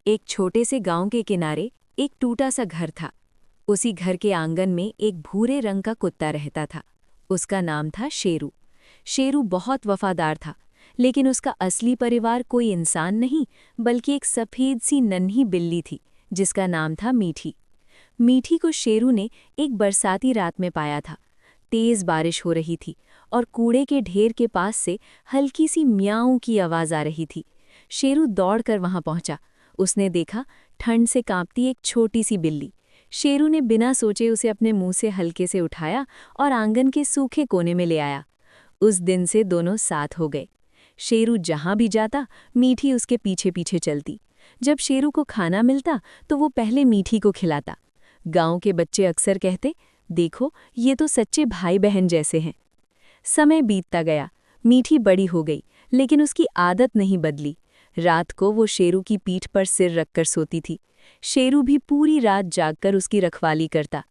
एक छोटे से गांव के किनारे एक टूटा सा घर था। उसी घर के आंगन में एक भूरे रंग का कुत्ता रहता था। उसका नाम था शेरू। शेरू बहुत वफादार था, लेकिन उसका असली परिवार कोई इंसान नहीं बल्कि एक सफ़ेद सी नन्ही बिल्ली थी जिसका नाम था मीठी। मीठी को शेरू ने एक बरसाती रात में पाया था। तेज़ बारिश हो रही थी और कूड़े के ढेर के पास से हल्की सी म्याऊं की आवाज़ आ रही थी। शेरू दौड़कर वहां पहुंचा। उसने देखा ठंड से कांपती एक छोटी सी बिल्ली। शेरू ने बिना सोचे उसे अपने मुंह से हल्के से उठाया और आंगन के सूखे कोने में ले आया। उस दिन से दोनों साथ हो गए। शेरू जहां भी जाता, मीठी उसके पीछे पीछे चलती। जब शेरू को खाना मिलता तो वो पहले मीठी को खिलाता। गांव के बच्चे अक्सर कहते, देखो ये तो सच्चे भाई बहन जैसे हैं। समय बीतता गया। मीठी बड़ी हो गई, लेकिन उसकी आदत नहीं बदली। रात को वो शेरू की पीठ पर सिर रखकर सोती थी। शेरू भी पूरी रात जागकर उसकी रखवाली करता।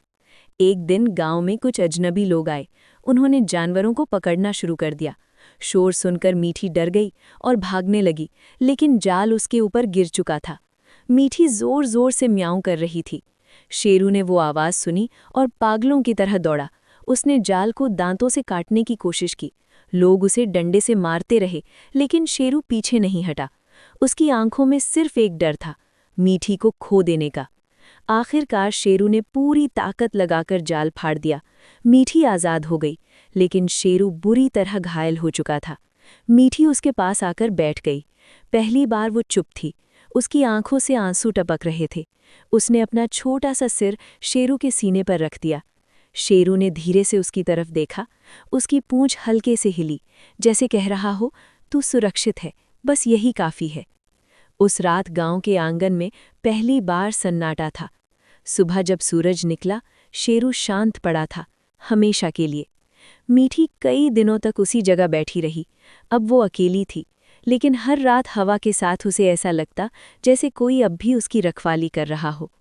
एक दिन गांव में कुछ अजनबी लोग आए। उन्होंने जानवरों को पकड़ना शुरू कर दिया। शोर सुनकर मीठी डर गई और भागने लगी, लेकिन जाल उसके ऊपर गिर चुका था। मीठी जोर जोर से म्याऊं कर रही थी। शेरू ने वो आवाज़ सुनी और पागलों की तरह दौड़ा। उसने जाल को दांतों से काटने की कोशिश की। लोग उसे डंडे से मारते रहे, लेकिन शेरू पीछे नहीं हटा। उसकी आंखों में सिर्फ एक डर था, मीठी को खो देने का। आखिरकार शेरू ने पूरी ताकत लगाकर जाल फाड़ दिया। मीठी आज़ाद हो गई, लेकिन शेरू बुरी तरह घायल हो चुका था। मीठी उसके पास आकर बैठ गई। पहली बार वो चुप थी। उसकी आंखों से आंसू टपक रहे थे। उसने अपना छोटा सा सिर शेरू के सीने पर रख दिया। शेरू ने धीरे से उसकी तरफ देखा। उसकी पूंछ हल्के से हिली, जैसे कह रहा हो, तू सुरक्षित है, बस यही काफ़ी है। उस रात गांव के आंगन में पहली बार सन्नाटा था। सुबह जब सूरज निकला, शेरू शांत पड़ा था, हमेशा के लिए। मीठी कई दिनों तक उसी जगह बैठी रही। अब वो अकेली थी, लेकिन हर रात हवा के साथ उसे ऐसा लगता जैसे कोई अब भी उसकी रखवाली कर रहा हो।